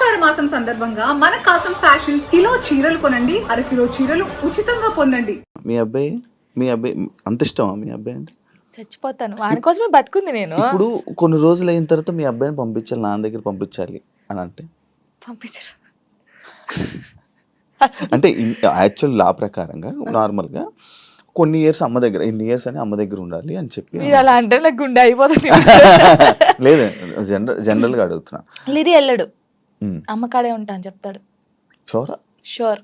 ఆషాఢ మాసం సందర్భంగా మన కాసం ఫ్యాషన్స్ కిలో చీరలు కొనండి, అరకిలో చీరలు ఉచితంగా పొందండి. మీ అబ్బాయి అంత ఇష్టమా మీ అబ్బాయి అంటే? చచ్చిపోతాను వాని కోసమే బతుకుంది నేను. ఇప్పుడు కొన్ని రోజులు అయిన తర్వాత మీ అబ్బాయిని పంపించాలి, నాన్న దగ్గర పంపించాలి అని అంటే పంపించరు. అంటే యాక్చువల్ లా ప్రకారంగా నార్మల్గా కొన్ని ఇయర్స్ అమ్మ దగ్గర, ఇన్ని ఇయర్స్ అని అమ్మ దగ్గర ఉండాలి అని చెప్పి. మీరు అలా అంటే నాకు గుండె అయిపోతుంది. లేదు, జనరల్గా అడుగుతున్నా. లిరి వెళ్ళడు, అమ్మ కాడే ఉంటా అని చెప్తాడు. షూర్.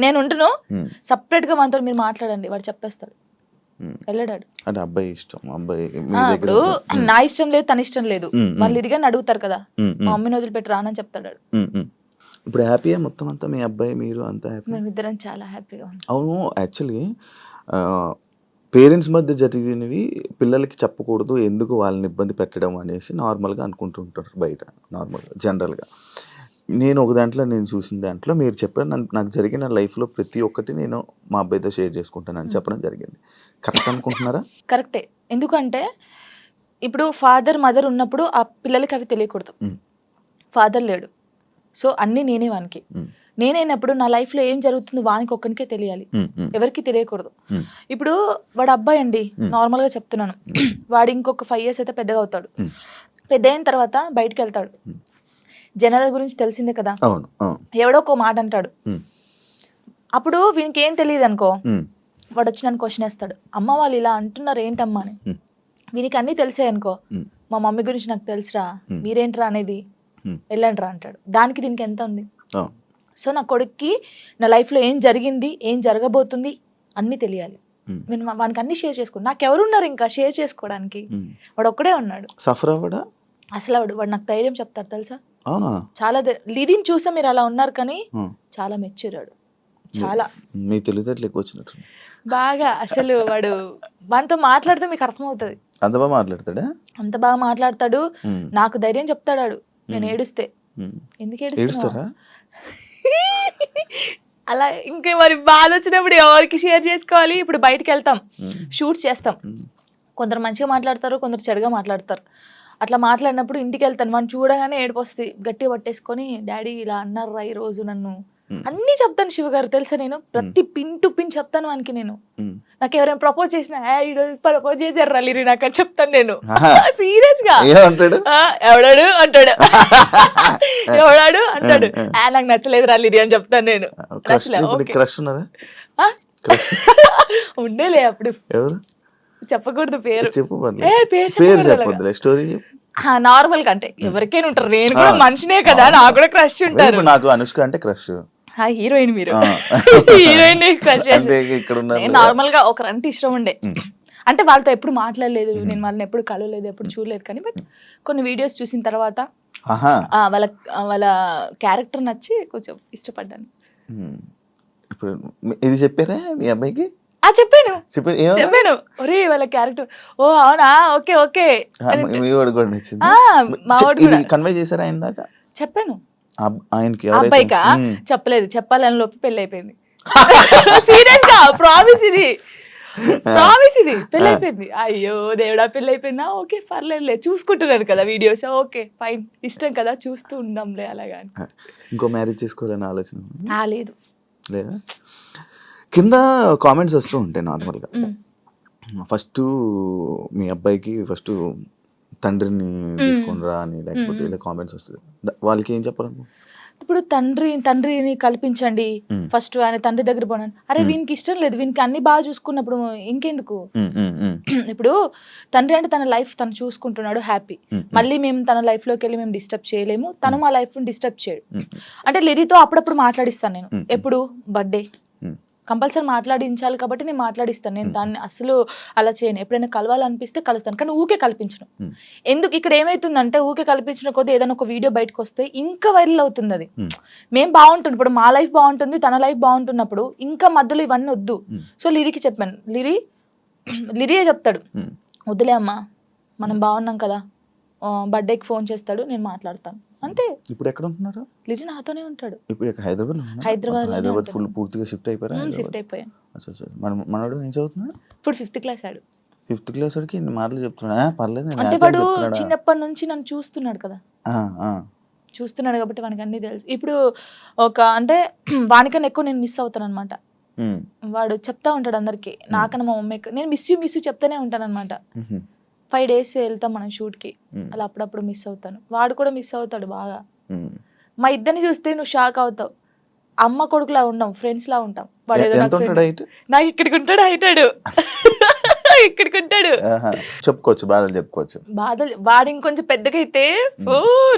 నేను ఉంటును, సపరేట్ గా మనతో మీరు మాట్లాడండి, వాడు చెప్పేస్తాడు. వెళ్ళడాడు. అంటే అబ్బాయి ఇష్టం, అబ్బాయి ఇప్పుడు నా ఇష్టం లేదు, తన ఇష్టం లేదు, వాళ్ళు ఇరిగాని అడుగుతారు కదా, మా మమ్మీని వదిలిపెట్టి రానని చెప్తాడు. ఇప్పుడు హ్యాపీయా మొత్తం అంతా, మీ అబ్బాయి మీరు అంతా హ్యాపీ? మేమిద్దరం చాలా హ్యాపీగా ఉన్నాం. అవును, యాక్చువల్లీ పేరెంట్స్ మధ్య జరిగినవి పిల్లలకి చెప్పకూడదు, ఎందుకు వాళ్ళని ఇబ్బంది పెట్టడం అనేసి నార్మల్గా అనుకుంటుంటారు బయట, నార్మల్గా జనరల్గా. నేను ఒక దాంట్లో నేను చూసిన దాంట్లో మీరు చెప్పారు, నాకు జరిగిన లైఫ్లో ప్రతి ఒక్కటి నేను మా అబ్బాయితో షేర్ చేసుకుంటానని చెప్పడం జరిగింది. కరెక్ట్ అనుకుంటున్నారా? కరెక్టే. ఎందుకంటే ఇప్పుడు ఫాదర్ మదర్ ఉన్నప్పుడు ఆ పిల్లలకి అవి తెలియకూడదు. ఫాదర్ లేడు, సో అన్నీ నేనే వానికి. నేనైనప్పుడు నా లైఫ్లో ఏం జరుగుతుందో వానికి ఒక్కనికే తెలియాలి, ఎవరికి తెలియకూడదు. ఇప్పుడు వాడు అబ్బాయి అండి, నార్మల్గా చెప్తున్నాను, వాడు ఇంకొక 5 years అయితే పెద్దగా అవుతాడు. పెద్ద అయిన తర్వాత బయటికి వెళ్తాడు, జనాల గురించి తెలిసిందే కదా, ఎవడో ఒక మాట అంటాడు. అప్పుడు వీనికి ఏం తెలియదు అనుకో, వాడు వచ్చి నన్ను క్వశ్చన్ వేస్తాడు, అమ్మ వాళ్ళు ఇలా అంటున్నారు ఏంటమ్మా అని. వీనికి అన్నీ తెలిసాయి అనుకో, మా మమ్మీ గురించి నాకు తెలుసురా, మీరేంట్రా అనేది, వెళ్ళండి రా అంటాడు. దానికి దీనికి ఎంత ఉంది? సో నా కొడుక్కి నా లైఫ్లో ఏం జరిగింది, ఏం జరగబోతుంది అన్నీ తెలియాలి. నేను వానికి అన్ని షేర్ చేసుకో, నాకెవరున్నారు ఇంకా షేర్ చేసుకోవడానికి, వాడు ఒక్కడే ఉన్నాడు. సఫర్ అవ్వడా అసలు వాడు నాకు ధైర్యం చెప్తారు తెలుసా. అవునా? చాలా లిరిని చూస్తే మీరు అలా ఉన్నారు కానీ చాలా మెచ్యూరాడు, చాలా. మీ తెలివితేటలు ఎక్కువ వచ్చినట్టు బాగా. అసలు వాడు వానితో మాట్లాడితే మీకు అర్థమవుతుంది. అంత బాగా మాట్లాడతాడా? అంత బాగా మాట్లాడతాడు, నాకు ధైర్యం చెప్తాడు. నేను ఏడుస్తే, ఎందుకు ఏడుస్తారా అలా, ఇంకా మరి బాధ వచ్చినప్పుడు ఎవరికి షేర్ చేసుకోవాలి. ఇప్పుడు బయటికి వెళ్తాం, షూట్స్ చేస్తాం, కొందరు మంచిగా మాట్లాడతారు, కొందరు చెడుగా మాట్లాడతారు. అట్లా మాట్లాడినప్పుడు ఇంటికి వెళ్తాను, మనం చూడగానే ఏడుపు వస్తుంది, గట్టిగా పట్టేసుకొని డాడీ ఇలా అన్నారా ఈ రోజు నన్ను, అన్నీ చెప్తాను శివ గారు తెలుసా. నేను ప్రతి పిన్ టు పిన్ చెప్తాను వానికి. నేను నాకు ఎవరైనా ప్రపోజ్ చేసినా, ప్రపోజ్ చేశారు రలీరి నాకు అని చెప్తాను నేను, సీరియస్ గా. ఎవడాడు అంటాడు, ఎవడాడు అంటాడు, నాకు నచ్చలేదు రలీరి అని చెప్తాను నేను. ఉండేలే అప్పుడు, చెప్పకూడదు పేరు, నార్మల్ గా అంటే ఎవరికైనా ఉంటారు, నేను కూడా మనిషినే కదా, నాకు కూడా క్రష్ ఉంటారు. నాకు అనుష్క అంటే క్రష్, హీరోయిన్ మీరు హీరోయిన్ క్రష్. నార్మల్ గా ఒకరంటే ఇష్టం ఉండే, అంటే వాళ్ళతో ఎప్పుడు మాట్లాడలేదు, నేను వాళ్ళని ఎప్పుడు కలవలేదు, ఎప్పుడు చూడలేదు, కానీ బట్ కొన్ని వీడియోస్ చూసిన తర్వాత వాళ్ళ క్యారెక్టర్ నచ్చి కొంచెం ఇష్టపడ్డాను. ఇప్పుడు ఇది చెప్పారా మీ అబ్బాయికి? చెప్పాను, ఒరే వాళ్ళ క్యారెక్టర్, ఓ అవునా, ఓకే ఓకే. కన్వే చేశారా ఆయన దాకా? చెప్పాను ఆయనకి. అబ్బాయికా చెప్పలేదు, చెప్పాలని లోపు పెళ్లి అయిపోయింది. సీరియస్ గా ప్రామిస్, ఇది పెళ్లి అయిపోయింది. అయ్యో దేవుడా, పెళ్లి అయిపోయిందా, ఓకే పర్లేదులే, చూసుకుంటున్నారు కదా వీడియోస్, ఓకే ఫైన్, ఇష్టం కదా చూస్తూ ఉందాంలే అలాగా. ఇంకో మ్యారేజ్ చేసుకోవాలని ఆలోచన లేదు లేదా? కింద కామెంట్స్ వస్తూ ఉంటాయి నార్మల్గా. ఫస్ట్ మీ అబ్బాయికి ఫస్ట్ తండ్రిని తీసుకునిరా అని, లేకపోతే ఇలా కామెంట్స్ వస్తుంది, వాళ్ళకి ఏం చెప్పాలను? ఇప్పుడు తండ్రిని కల్పించండి ఫస్ట్, ఆయన తండ్రి దగ్గర పోనాను. అరే వీనికి ఇష్టం లేదు, వీనికి అన్ని బాగా చూసుకున్నప్పుడు ఇంకెందుకు. ఇప్పుడు తండ్రి అంటే తన లైఫ్ తను చూసుకుంటున్నాడు, హ్యాపీ. మళ్ళీ మేము తన లైఫ్ లోకి వెళ్ళి మేము డిస్టర్బ్ చేయలేము, తను మా లైఫ్ డిస్టర్బ్ చేయడు. అంటే లిరితో అప్పుడప్పుడు మాట్లాడిస్తాను నేను, ఎప్పుడు బర్త్డే కంపల్సరీ మాట్లాడించాలి కాబట్టి నేను మాట్లాడిస్తాను. నేను దాన్ని అసలు అలా చేయను, ఎప్పుడైనా కలవాలనిపిస్తే కలుస్తాను, కానీ ఊకే కల్పించను. ఎందుకు ఇక్కడ ఏమైతుందంటే, ఊకే కల్పించిన కొద్దీ ఏదైనా ఒక వీడియో బయటకు వస్తే ఇంకా వైరల్ అవుతుంది. అది మేము బాగుంటుంది, ఇప్పుడు మా లైఫ్ బాగుంటుంది, తన లైఫ్ బాగుంటున్నప్పుడు ఇంకా మధ్యలో ఇవన్నీ వద్దు. సో లిరికి చెప్పాను, లిరియే చెప్తాడు, వద్దులే అమ్మా మనం బాగున్నాం కదా, బర్త్డేకి ఫోన్ చేస్తాడు, నేను మాట్లాడతాను అంతే. ఇప్పుడు ఎక్కడ ఉంటున్నారు? లిజి నాతోనే ఉంటాడు. ఇప్పుడు హైదరాబాద్ ఫుల్ పూర్తిగా షిఫ్ట్ అయిపోయారా? షిఫ్ట్ అయిపోయాను. మనోడు ఏం చదువుతున్నాడు? ఇప్పుడు 5th క్లాస్ ఆడు. 5th క్లాస్ వాడికి ఇన్ని మాటలు చెప్తున్నా? పర్లేదు, అంటే వాడు చిన్నప్పటి నుంచి నన్ను చూస్తున్నాడు కదా, చూస్తున్నాడు కాబట్టి వానికి అన్నీ తెలుసు. ఇప్పుడు ఒక అంటే వానికన్నా ఎక్కువ నేను మిస్ అవుతాను అనమాట. వాడు చెప్తా ఉంటాడు అందరికి, నాకన్నా మా మమ్మీకి నేను మిస్ యూ చెప్తానే ఉంటాను అనమాట. 5 days వెళ్తాం మనం షూట్కి, అలా అప్పుడప్పుడు మిస్ అవుతాను. వాడు కూడా మిస్ అవుతాడు బాగా. మా ఇద్దరిని చూస్తే నువ్వు షాక్ అవుతావు. అమ్మ కొడుకులా ఉండం, ఫ్రెండ్స్ లా ఉంటాం. వాడు ఏదో నాకు ఇక్కడికి ఉంటాడు, హైటాడు ఇక్కడికి ఉంటాడు. చెప్పుకోవచ్చు, బాధలు చెప్పుకోవచ్చు. బాధలు వాడు ఇంకొంచెం పెద్దగా అయితే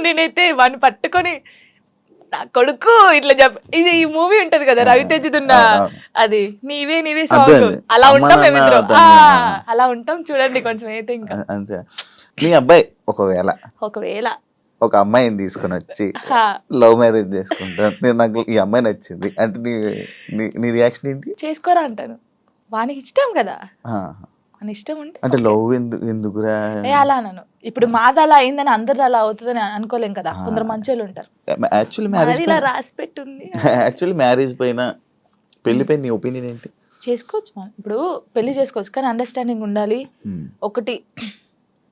నేనైతే వాడిని పట్టుకొని నా కొడుకు ఇట్లా ఇది ఈ మూవీ ఉంటది కదా రవితేజదున్న, అది నీవే సాంగ్, అలా ఉంటాం మేమిద్దరం. అలా ఉంటాం చూడండి కొంచెం అయితే. ఇంకా అంతే. మీ అబ్బాయి ఒకవేళ ఒక అమ్మాయిని తీసుకొని వచ్చి లవ్ మ్యారేజ్ చేసుకుంటాను, నాకు ఈ అమ్మాయి నచ్చింది అంటే నీ రియాక్షన్ ఏంటి? చేసుకోరా అంటాను. వానికి ఇష్టం కదా, అని ఇష్టం ఉంటే అంటే లవ్ ఎందుకురా అలా అన్నాను. ఇప్పుడు మాది అలా అయిందని అందరిది అలా అవుతుందని అనుకోలేం కదా, కొందరు మంచోళ్ళు ఉంటారు. యాక్చువల్లీ మ్యారేజ్ పైన పెళ్లి పైన నీ ఒపీనియన్ ఏంటి? చేసుకోవచ్చు మనం, ఇప్పుడు పెళ్లి చేసుకోవచ్చు, కానీ అండర్స్టాండింగ్ ఉండాలి. ఒకటి,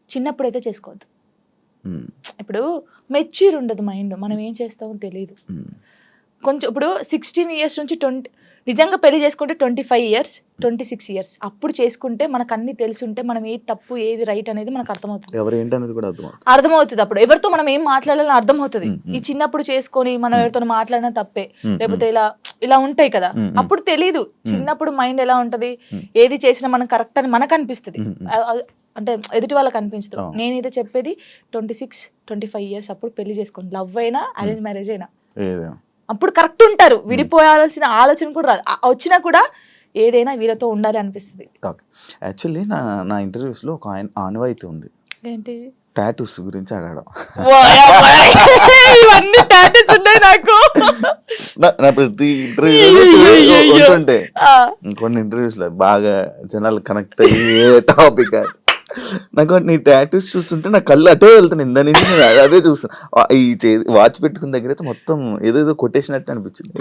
చిన్నప్పుడు అయితే చేసుకోవద్దు. ఇప్పుడు మెచ్యూర్ ఉండదు మైండ్, మనం ఏం చేస్తామో తెలియదు. కొంచెం ఇప్పుడు 16 years నుంచి 20, నిజంగా పెళ్లి చేసుకుంటే 25 years 26 years అప్పుడు చేసుకుంటే మనకు అన్ని తెలుసుంటే మనం ఏది తప్పు ఏది రైట్ అనేది మనకు అర్థమవుతుంది. అర్థమవుతుంది అప్పుడు ఎవరితో మనం ఏం మాట్లాడాలని అర్థమవుతుంది. ఈ చిన్నప్పుడు చేసుకొని మనం ఎవరితో మాట్లాడినా తప్పే, లేకపోతే ఇలా ఉంటాయి కదా, అప్పుడు తెలీదు. చిన్నప్పుడు మైండ్ ఎలా ఉంటది, ఏది చేసినా మనం కరెక్ట్ అని మనకు అనిపిస్తుంది, అంటే ఎదుటి వాళ్ళకి అనిపించదు. నేనైతే చెప్పేది 26-25 years అప్పుడు పెళ్లి చేసుకోండి. లవ్ అయినా అరేంజ్ మ్యారేజ్ అయినా అప్పుడు కరెక్ట్ ఉంటారు. విడిపోయాల్సిన ఆలోచన కూడా రాదు, వచ్చినా కూడా ఏదైనా వీళ్ళతో ఉండాలి అనిపిస్తుంది. యాక్చువల్లీ నా ఇంటర్వ్యూస్లో ఒక ఆనవాయితీ ఉంది, ఏంటి టాటూస్ గురించి అడగడం. ఇవన్నీ టాటూస్ ఉన్నాయి నాకు. నా ప్రతి ఇంటర్వ్యూ ఉంటే కొన్ని ఇంటర్వ్యూస్ లో బాగా జనాలు కనెక్ట్ అయ్యే టాపిక్ నాకు నీ టాటూస్ చూస్తుంటే నా కళ్ళు అటే వెళ్తాను. ఇందా నుంచి నేను అదే చూస్తాను. ఈ వాచ్ పెట్టుకున్న దగ్గర అయితే మొత్తం ఏదేదో కొట్టేసినట్టు అనిపించింది.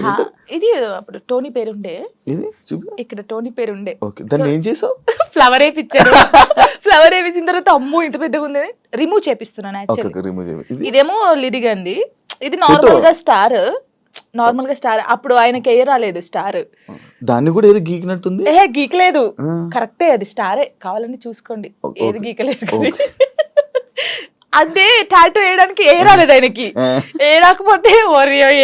ఇది అప్పుడు టోనీ పేరుండే, ఇది చూపి ఇక్కడ టోనీ పేరుండే. ఓకే, దాన్ని ఏం చేసావు? ఫ్లవర్ వేయించారు. ఫ్లవర్ వేయించిన తర్వాత అమ్మో ఇంత పెద్దగా ఉంది, రిమూవ్ చేపిస్తున్నాను. యాక్చువల్లీ ఇదేమో లిరిగంది, ఇది నార్మల్ గా స్టార్. అప్పుడు ఆయనకి ఏ రాలేదు స్టార్, దాన్ని కూడా ఏది గీకినట్టుంది. గీకలేదు, కరెక్టే, అది స్టారే, కావాలని చూసుకోండి, ఏది గీకలేదు. అదే టాటూ వేయడానికి ఏ రాలేదు ఆయనకి, ఏ రాకపోతే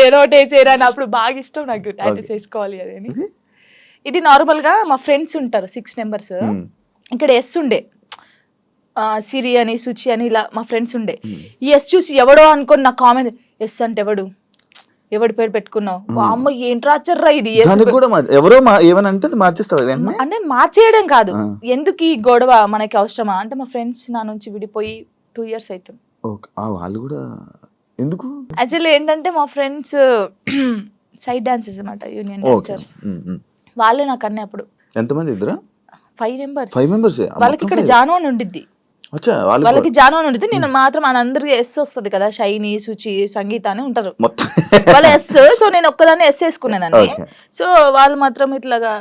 ఏదో ఒకటి వేసేరా అని. అప్పుడు బాగా ఇష్టం నాకు టాటూస్ వేసుకోవాలి అదని. ఇది నార్మల్ గా మా ఫ్రెండ్స్ ఉంటారు 6 members, ఇక్కడ ఎస్ ఉండే, సిరి అని సుచి అని ఇలా మా ఫ్రెండ్స్ ఉండే. ఈ ఎస్ చూసి ఎవడో అనుకోని నా కామెంట్, ఎస్ అంటే ఎవడి పేరు పెట్టుకున్నావు, అమ్మ ఏంటి రాచర్రా ఇది, ఎవరో ఏమనంటే మార్చేస్తావు అంటే మార్చేయడం కాదు, ఎందుకు ఈ గొడవ మనకి అవసరమా అంటే, మా ఫ్రెండ్స్ నా నుంచి విడిపోయి 2 years అవుతుంది. వాళ్ళు కూడా ఎందుకు యాక్చువల్లీ ఏంటంటే మా ఫ్రెండ్స్ సైడ్ డాన్సర్స్ అన్నమాట, యూనియన్ డాన్సర్స్. వాళ్ళే నాకు అన్నీ. అప్పుడు ఎంతమంది? 5 members. వాళ్ళకి ఇక్కడ జాను అని ఉండిద్ది, వాళ్ళకి జాను అని ఉంటుంది. నేను మాత్రం అందరికి ఎస్ వస్తుంది కదా, షైని, సుచి, సంగీత అని ఉంటారు వాళ్ళ ఎస్. సో నేను ఒక్కదాన్ని ఎస్ వేసుకునేదాన్ని. సో వాళ్ళు మాత్రం ఇట్లాగా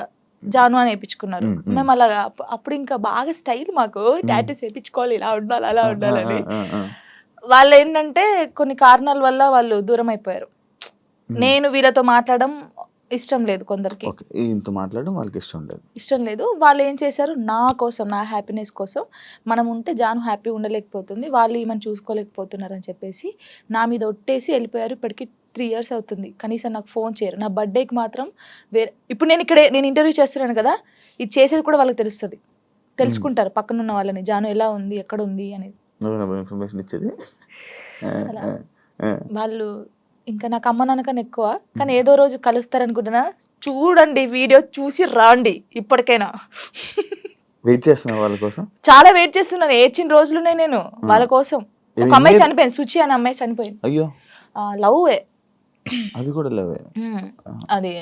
జాను అని వేయించుకున్నారు. మేము అలాగా అప్పుడు ఇంకా బాగా స్టైల్, మాకు టాటూస్ వేయించుకోవాలి, ఇలా ఉండాలి అలా ఉండాలని. వాళ్ళు ఏంటంటే కొన్ని కారణాల వల్ల వాళ్ళు దూరం అయిపోయారు. నేను వీళ్ళతో మాట్లాడడం ఇష్టం లేదు, కొందరికి మాట్లాడడం వాళ్ళకి ఇష్టం లేదు. వాళ్ళు ఏం చేశారు, నా కోసం, నా హ్యాపీనెస్ కోసం, మనం ఉంటే జాను హ్యాపీ ఉండలేకపోతుంది, వాళ్ళు ఏమని చూసుకోలేకపోతున్నారు అని చెప్పేసి నా మీద ఒట్టేసి వెళ్ళిపోయారు. ఇప్పటికి 3 years అవుతుంది, కనీసం నాకు ఫోన్ చేయరు. నా బర్త్డేకి మాత్రం ఇప్పుడు నేను ఇంటర్వ్యూ చేస్తున్నాను కదా, ఇది చేసేది కూడా వాళ్ళకి తెలుసుకుంటారు పక్కన ఉన్న వాళ్ళని, జాను ఎలా ఉంది, ఎక్కడ ఉంది అనేది వాళ్ళు. ఇంకా నాకు అమ్మ నాన్నకన్నా ఎక్కువ, కానీ ఏదో రోజు కలుస్తారనుకుంటున్నా. చూడండి, వీడియో చూసి రాండి. ఇప్పటికైనా వెయిట్ చేస్తున్నా వాళ్ళ కోసం, చాలా వెయిట్ చేస్తున్నాను. ఏడ్చిన రోజులునే నేను వాళ్ళ కోసం. ఒక అమ్మాయి చనిపోయింది, సుచి అనే అమ్మాయి చనిపోయింది. అయ్యో, లవ్వే, అది కూడా లవ్వే. అది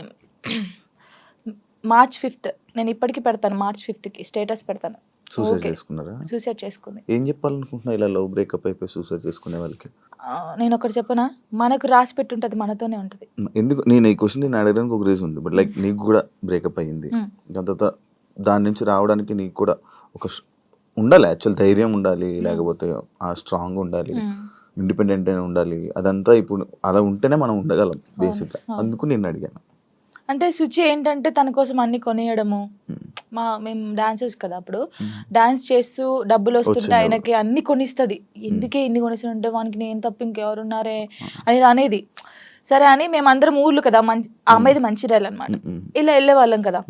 March 5th, నేను ఇప్పటికి పెడతాను, March 5th స్టేటస్ పెడతాను. సూసైడ్ చేసుకుంది. ఏం చెప్పాలనుకుంటున్నా ఇలా లవ్ బ్రేకప్ అయిపోయి సూసైడ్ చేసుకునే వాళ్ళకి? నేను ఒకటి చెప్పనా, మనకు రాసి పెట్టి ఉంటుంది, మనతోనే ఉంటుంది. ఎందుకు నేను ఈ క్వశ్చన్ నేను అడగడానికి ఒక రీజన్ ఉంది. బట్ లైక్ నీకు కూడా బ్రేకప్ అయ్యింది, దాని తర్వాత దాని నుంచి రావడానికి నీకు కూడా ఒక ఉండాలి, యాక్చువల్ ధైర్యం ఉండాలి, లేకపోతే ఆ స్ట్రాంగ్ ఉండాలి. ఇండిపెండెంట్ అయినా ఉండాలి, అదంతా ఇప్పుడు అలా ఉంటేనే మనం ఉండగలం బేసిక్గా. అందుకు నేను అడిగాను. అంటే శుచి ఏంటంటే తన కోసం అన్ని కొనియడము, మేము డాన్సర్స్ కదా అప్పుడు, డాన్స్ చేస్తూ డబ్బులు వస్తుంటే ఆయనకి అన్ని కొనిస్తుంది. ఎందుకే ఇన్ని కొనిస్తుంటే వానికి నేను తప్ప ఇంకెవరున్నారే అనేది. సరే అని మేమందరం ఊర్లు కదా, ఆ అమ్మాయిది మంచిర్యాల అనమాట, ఇలా వెళ్ళే వాళ్ళం కదా.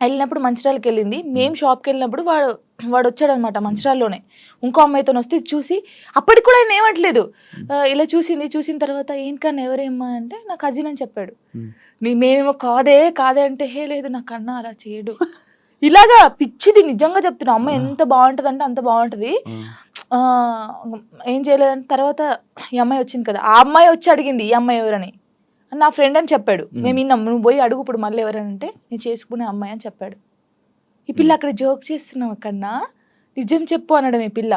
వెళ్ళినప్పుడు మంచిర్యాలకి వెళ్ళింది, మేము షాప్కి వెళ్ళినప్పుడు వాడు వచ్చాడు అనమాట మంచిర్యాలలోనే. ఇంకో అమ్మాయితో వస్తే చూసి అప్పటికి కూడా ఆయన ఏమట్లేదు, ఇలా చూసిన తర్వాత ఏంటన్నా ఎవరేమ్మా అంటే నా కజిన్ అని చెప్పాడు. మేమేమో కాదే అంటే హే లేదు నా కన్నా అలా చేయడు, ఇలాగా పిచ్చిది. నిజంగా చెప్తున్నా, అమ్మాయి ఎంత బాగుంటుంది అంటే అంత బాగుంటుంది. ఏం చేయలేదంటే తర్వాత ఈ అమ్మాయి వచ్చింది కదా, ఆ అమ్మాయి వచ్చి అడిగింది ఈ అమ్మాయి ఎవరని. నా ఫ్రెండ్ అని చెప్పాడు. మేము విన్నాం, నువ్వు పోయి అడుగు ఇప్పుడు మళ్ళీ ఎవరంటే నేను చేసుకునే అమ్మాయి అని చెప్పాడు. ఈ పిల్ల అక్కడ జోక్ చేస్తున్నావు కన్నా, నిజం చెప్పు అనడం. ఈ పిల్ల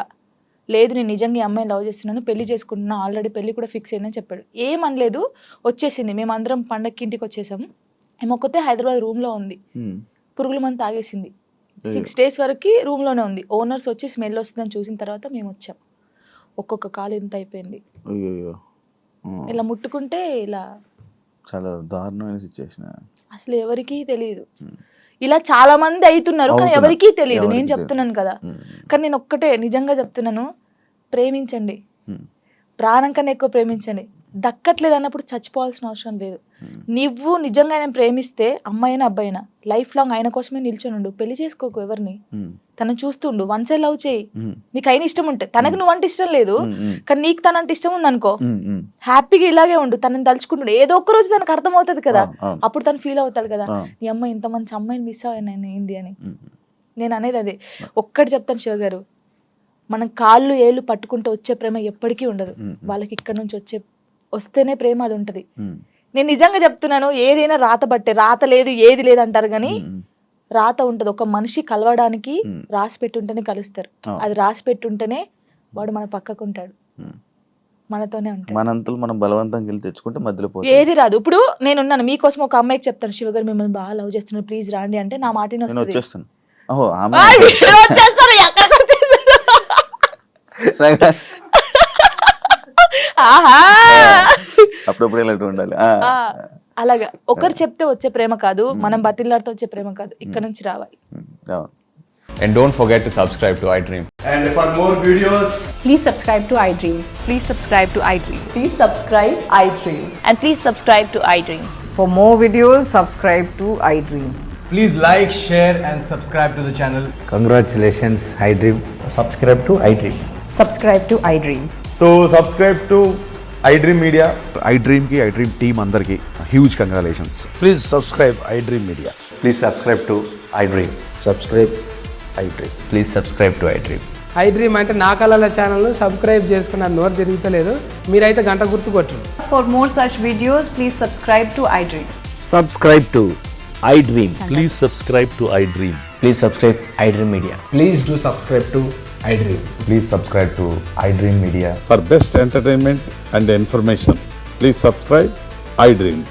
లేదు నేను నిజంగా ఈ అమ్మాయిని లవ్ చేస్తున్నాను, పెళ్లి చేసుకుంటున్నా, ఆల్రెడీ పెళ్లి కూడా ఫిక్స్ అయిందని చెప్పాడు. ఏమనలేదు, వచ్చేసింది. మేమందరం పండగకి ఇంటికి వచ్చేసాము. ఏమొక్కతే హైదరాబాద్ రూమ్లో ఉంది, పురుగుల మందు తాగేసింది. 6 days వరకు రూమ్లోనే ఉంది. ఓనర్స్ వచ్చి స్మెల్ వస్తుందని చూసిన తర్వాత మేము వచ్చాం. ఒక్కొక్క కాలు ఇంత అయిపోయింది. ఇలా ముట్టుకుంటే ఇలా చాలా దారుణమైన సిచ్యువేషన్. అసలు ఎవరికీ తెలియదు. ఇలా చాలా మంది అవుతున్నారు కానీ ఎవరికీ తెలియదు. నేను చెప్తున్నాను కదా, కానీ నేను ఒక్కటే నిజంగా చెప్తున్నాను, ప్రేమించండి, ప్రాణం కన్నా ఎక్కువ ప్రేమించండి. దక్కట్లేదు అన్నప్పుడు చచ్చిపోవాల్సిన అవసరం లేదు. నువ్వు నిజంగా ఆయన ప్రేమిస్తే, అమ్మాయినా అబ్బాయినా, లైఫ్ లాంగ్ ఆయన కోసమే నిల్చొని ఉండు. పెళ్లి చేసుకోకు ఎవరిని, తనను చూస్తుండు, వన్ సైడ్ లవ్ చేయి. నీకు అయిన ఇష్టం ఉంటే, తనకు నువ్వంటే ఇష్టం లేదు కానీ నీకు తనంటే ఇష్టం ఉంది అనుకో, హ్యాపీగా ఇలాగే ఉండు. తనని తలుచుకుంటుండు, ఏదో ఒక్క రోజు తనకు అర్థం అవుతుంది కదా, అప్పుడు తను ఫీల్ అవుతాడు కదా, నీ అమ్మాయి ఇంత మంచి అమ్మాయిని మిస్ అయ్యాను ఏంది అని. నేను అనేది అదే. ఒక్కటి చెప్తాను శివ గారు, మనం కాళ్ళు ఏళ్ళు పట్టుకుంటూ వచ్చే ప్రేమ ఎప్పటికీ ఉండదు. వాళ్ళకి ఇక్కడ నుంచి వస్తేనే ప్రేమ అది ఉంటది. నేను నిజంగా చెప్తున్నాను, ఏదైనా రాత బట్టే, రాత లేదు ఏది లేదు అంటారు కానీ రాత ఉంటది. ఒక మనిషి కలవడానికి రాసి పెట్టుంటేనే కలుస్తారు. అది రాసి పెట్టుంటేనే వాడు మన పక్కకు ఉంటాడు, మనతోనే ఉంటాడు. మనంతలు మనం బలవంతంగా వెళ్ళి తెచ్చుకుంటే మధ్యలో ఏది రాదు. ఇప్పుడు నేనున్నాను, మీకోసం ఒక అమ్మాయికి చెప్తాను, శివ గారు మిమ్మల్ని బాగా లవ్ చేస్తున్నారు, ప్లీజ్ రాండి అంటే నా మాట వచ్చేస్తాను. అప్పుడప్పుడు ఇలాంటి ఉండాలి. అలాగా ఒకరు చెప్తే వచ్చే ప్రేమ కాదు, మనం బతిలాడితే వచ్చే ప్రేమ కాదు, ఇక్కడ నుంచి రావాలి. And don't forget to subscribe to iDream. And for more videos, please subscribe to iDream. Please subscribe to iDream. Please subscribe iDream. And please subscribe to iDream. For more videos, subscribe to iDream. please like, share and subscribe to the channel. Congratulations, iDream. Subscribe to iDream. Subscribe to iDream. So subscribe to iDream Media. iDream ki iDream team andarki huge congratulations. Please subscribe iDream Media. Please subscribe to iDream. Subscribe iDream. Please subscribe to iDream. iDream అంటే నా కళల ఛానల్ను subscribe చేసుకున్న నోరు తిరుగుతలేదు, మీరైతే గంట గుర్తు కొట్టండి. For more such videos, please subscribe to iDream. Subscribe to iDream. Please subscribe to iDream. Please subscribe iDream Media. Please do subscribe to iDream. Please subscribe to iDream Media. For best entertainment and information, please subscribe iDream.